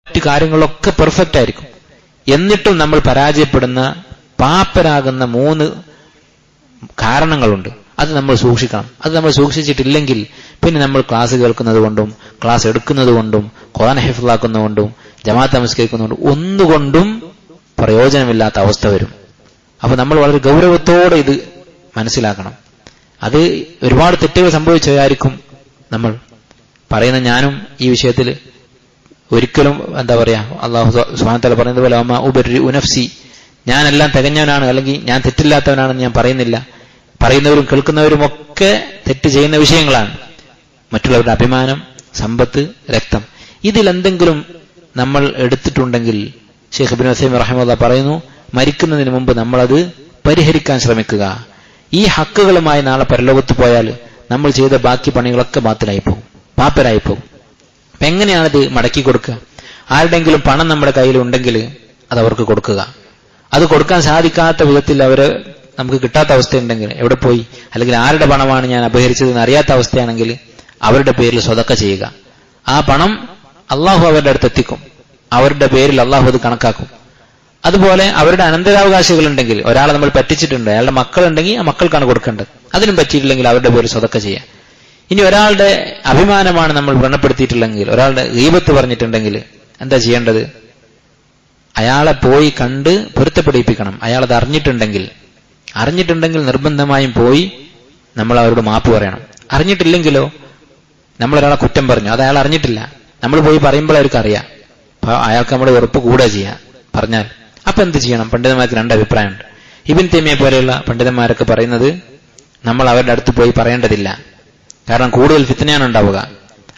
മറ്റു കാര്യങ്ങളൊക്കെ പെർഫെക്റ്റ് ആയിരിക്കും. എന്നിട്ടും നമ്മൾ പരാജയപ്പെടുന്ന പാപ്പരാകുന്ന 3 കാരണങ്ങളുണ്ട്. അത് നമ്മൾ സൂക്ഷിക്കണം. അത് നമ്മൾ സൂക്ഷിച്ചിട്ടില്ലെങ്കിൽ പിന്നെ നമ്മൾ ക്ലാസ് കേൾക്കുന്നത് കൊണ്ടും ക്ലാസ് എടുക്കുന്നത് കൊണ്ടും ഖുർആൻ ഹിഫ്ളാക്കുന്നതുകൊണ്ടും ജമാഅത്ത് നമസ്കരിക്കുന്നതുകൊണ്ടും ഒന്നുകൊണ്ടും പ്രയോജനമില്ലാത്ത അവസ്ഥ വരും. അപ്പൊ നമ്മൾ വളരെ ഗൗരവത്തോടെ ഇത് മനസ്സിലാക്കണം. അത് ഒരുപാട് തെറ്റുകൾ സംഭവിച്ചതായിരിക്കും നമ്മൾ പറയുന്ന. ഞാനും ഈ വിഷയത്തിൽ ഒരിക്കലും അല്ലാഹു സുബ്ഹാനഹു വ തആല പറയുന്നത് പോലെ വമാ ഉബർരിഉ നഫ്സി, ഞാനെല്ലാം തികഞ്ഞവനാണ് അല്ലെങ്കിൽ ഞാൻ തെറ്റില്ലാത്തവനാണെന്ന് ഞാൻ പറയുന്നില്ല. പറയുന്നവരും കേൾക്കുന്നവരും ഒക്കെ തെറ്റ് ചെയ്യുന്ന വിഷയങ്ങളാണ്. മറ്റുള്ളവരുടെ അഭിമാനം, സമ്പത്ത്, രക്തം, ഇതിലെന്തെങ്കിലും നമ്മൾ എടുത്തിട്ടുണ്ടെങ്കിൽ ശൈഖ് ഇബ്നു ഉസൈമീൻ റഹിമഹുല്ലാഹ് പറയുന്നു, മരിക്കുന്നതിന് മുമ്പ് നമ്മളത് പരിഹരിക്കാൻ ശ്രമിക്കുക. ഈ ഹക്കുകളുമായി നാളെ പരലോകത്ത് പോയാൽ നമ്മൾ ചെയ്ത ബാക്കി പണികളൊക്കെ ബാത്തിലായി പോകും, പാപ്പരായി പോകും. അപ്പൊ എങ്ങനെയാണത് മടക്കി കൊടുക്കുക? ആരുടെങ്കിലും പണം നമ്മുടെ കയ്യിലുണ്ടെങ്കിൽ അത് അവർക്ക് കൊടുക്കുക. അത് കൊടുക്കാൻ സാധിക്കാത്ത വിധത്തിൽ അവര് നമുക്ക് കിട്ടാത്ത അവസ്ഥയുണ്ടെങ്കിൽ എവിടെ പോയി, അല്ലെങ്കിൽ ആരുടെ പണമാണ് ഞാൻ അപഹരിച്ചതെന്ന് അറിയാത്ത അവസ്ഥയാണെങ്കിൽ അവരുടെ പേരിൽ സ്വതക്ക ചെയ്യുക. ആ പണം അള്ളാഹു അവരുടെ അടുത്ത് എത്തിക്കും. അവരുടെ പേരിൽ അള്ളാഹു അത് കണക്കാക്കും. അതുപോലെ അവരുടെ അനന്തരാവകാശികളുണ്ടെങ്കിൽ, ഒരാളെ നമ്മൾ പറ്റിച്ചിട്ടുണ്ട്, അയാളുടെ മക്കളുണ്ടെങ്കിൽ ആ മക്കൾക്കാണ് കൊടുക്കേണ്ടത്. അതിനും പറ്റിയിട്ടില്ലെങ്കിൽ അവരുടെ പേരിൽ സ്വതക്ക ചെയ്യാം. ഇനി ഒരാളുടെ അഭിമാനമാണ് നമ്മൾ വ്രണപ്പെടുത്തിയിട്ടില്ലെങ്കിൽ, ഒരാളുടെ ഗീബത്ത് പറഞ്ഞിട്ടുണ്ടെങ്കിൽ എന്താ ചെയ്യേണ്ടത്? അയാളെ പോയി കണ്ട് പൊരുത്തപ്പെടിപ്പിക്കണം. അയാളത് അറിഞ്ഞിട്ടുണ്ടെങ്കിൽ നിർബന്ധമായും പോയി നമ്മൾ അവരോട് മാപ്പ് പറയണം. അറിഞ്ഞിട്ടില്ലെങ്കിലോ, നമ്മളൊരാളെ കുറ്റം പറഞ്ഞു, അത് അയാൾ അറിഞ്ഞിട്ടില്ല, നമ്മൾ പോയി പറയുമ്പോൾ അവർക്ക് അറിയാം, അപ്പൊ അയാൾക്ക് നമ്മുടെ വെറുപ്പ് കൂടെ ചെയ്യാം പറഞ്ഞാൽ. അപ്പൊ എന്ത് ചെയ്യണം? പണ്ഡിതന്മാർക്ക് 2 അഭിപ്രായമുണ്ട്. ഇബ്നു തൈമിയ്യ പോലെയുള്ള പണ്ഡിതന്മാരൊക്കെ പറയുന്നത് നമ്മൾ അവരുടെ അടുത്ത് പോയി പറയേണ്ടതില്ല, കാരണം കൂടുതൽ ഫിത്നയാണ് ഉണ്ടാവുക.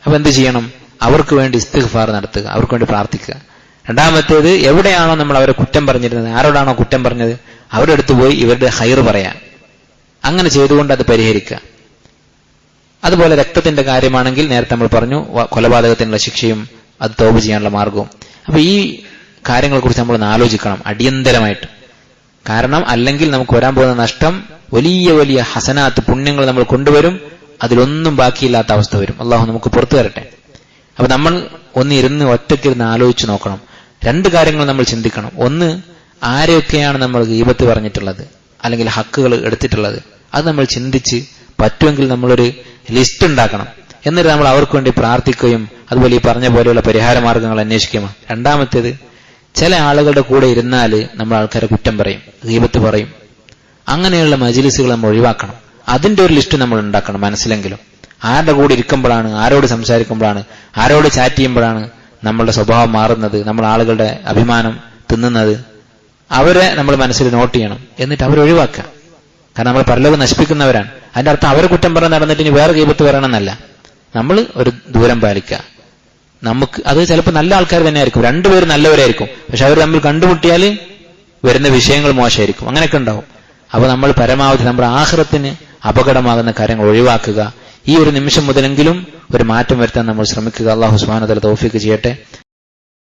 അപ്പൊ എന്ത് ചെയ്യണം? അവർക്ക് വേണ്ടി ഇസ്തിഗ്ഫാർ നടത്തുക, അവർക്ക് വേണ്ടി പ്രാർത്ഥിക്കുക. രണ്ടാമത്തേത്, എവിടെയാണോ നമ്മൾ അവരെ കുറ്റം പറഞ്ഞിരുന്നത്, ആരോടാണോ കുറ്റം പറഞ്ഞത്, അവരുടെ അടുത്ത് പോയി ഇവരുടെ ഖൈർ പറയാം. അങ്ങനെ ചെയ്തുകൊണ്ട് അത് പരിഹരിക്കുക. അതുപോലെ രക്തത്തിന്റെ കാര്യമാണെങ്കിൽ നേരത്തെ നമ്മൾ പറഞ്ഞു, കൊലപാതകത്തിനുള്ള ശിക്ഷയും അത് തൗബ ചെയ്യാനുള്ള മാർഗവും. അപ്പൊ ഈ കാര്യങ്ങളെക്കുറിച്ച് നമ്മൾ ആലോചിക്കണം അടിയന്തരമായിട്ട്. കാരണം അല്ലെങ്കിൽ നമുക്ക് വരാൻ പോകുന്ന നഷ്ടം വലിയ വലിയ ഹസനാത്ത്, പുണ്യങ്ങൾ നമ്മൾ കൊണ്ടുവരും, അതിലൊന്നും ബാക്കിയില്ലാത്ത അവസ്ഥ വരും. അള്ളാഹു നമുക്ക് പുറത്തു തരട്ടെ. അപ്പൊ നമ്മൾ ഒറ്റയ്ക്കിരുന്ന് ആലോചിച്ച് നോക്കണം. 2 കാര്യങ്ങൾ നമ്മൾ ചിന്തിക്കണം. ഒന്ന്, ആരെയൊക്കെയാണ് നമ്മൾ ഗീബത്ത് പറഞ്ഞിട്ടുള്ളത് അല്ലെങ്കിൽ ഹക്കുകൾ എടുത്തിട്ടുള്ളത്, അത് നമ്മൾ ചിന്തിച്ച് പറ്റുമെങ്കിൽ നമ്മളൊരു ലിസ്റ്റ് ഉണ്ടാക്കണം. എന്നിട്ട് നമ്മൾ അവർക്ക് വേണ്ടി പ്രാർത്ഥിക്കുകയും അതുപോലെ ഈ പറഞ്ഞ പോലെയുള്ള പരിഹാര മാർഗങ്ങൾ അന്വേഷിക്കുകയും. രണ്ടാമത്തേത്, ചില ആളുകളുടെ കൂടെ ഇരുന്നാൽ നമ്മൾ ആൾക്കാരെ കുറ്റം പറയും, ഗീബത്ത് പറയും. അങ്ങനെയുള്ള മജ്‌ലിസുകൾ നമ്മൾ ഒഴിവാക്കണം. അതിന്റെ ഒരു ലിസ്റ്റ് നമ്മൾ ഉണ്ടാക്കണം മനസ്സിലെങ്കിലും. ആരുടെ കൂടെ ഇരിക്കുമ്പോഴാണ്, ആരോട് സംസാരിക്കുമ്പോഴാണ്, ആരോട് ചാറ്റ് ചെയ്യുമ്പോഴാണ് നമ്മളുടെ സ്വഭാവം മാറുന്നത്, നമ്മൾ ആളുകളുടെ അഭിമാനം തിന്നുന്നത്, അവരെ നമ്മൾ മനസ്സിൽ നോട്ട് ചെയ്യണം. എന്നിട്ട് അവരെ ഒഴിവാക്കുക. കാരണം നമ്മൾ പരലോകം നശിപ്പിക്കുന്നവരാണ്. അതിന്റെ അർത്ഥം അവരെ കുറ്റം പറഞ്ഞ് നടന്നിട്ട് ഇനി വേറെ ഗീബത്ത് പറയണമെന്നല്ല. നമ്മൾ ഒരു ദൂരം പാലിക്കുക. നമുക്ക് അത് ചിലപ്പോൾ നല്ല ആൾക്കാർ തന്നെ ആയിരിക്കും, 2 പേര് നല്ലവരായിരിക്കും, പക്ഷെ അവർ തമ്മിൽ കണ്ടുമുട്ടിയാൽ വരുന്ന വിഷയങ്ങൾ മോശമായിരിക്കും. അങ്ങനെയൊക്കെ ഉണ്ടാവും. അപ്പൊ നമ്മൾ പരമാവധി നമ്മുടെ ആഖിറത്തിന് അപകടമാകുന്ന കാര്യങ്ങൾ ഒഴിവാക്കുക. ഈ ഒരു നിമിഷം മുതലെങ്കിലും ഒരു മാറ്റം വരുത്താൻ നമ്മൾ ശ്രമിക്കുക. അല്ലാഹു സുബ്ഹാനഹു വ തആല തൗഫീഖ് ചെയ്യട്ടെ.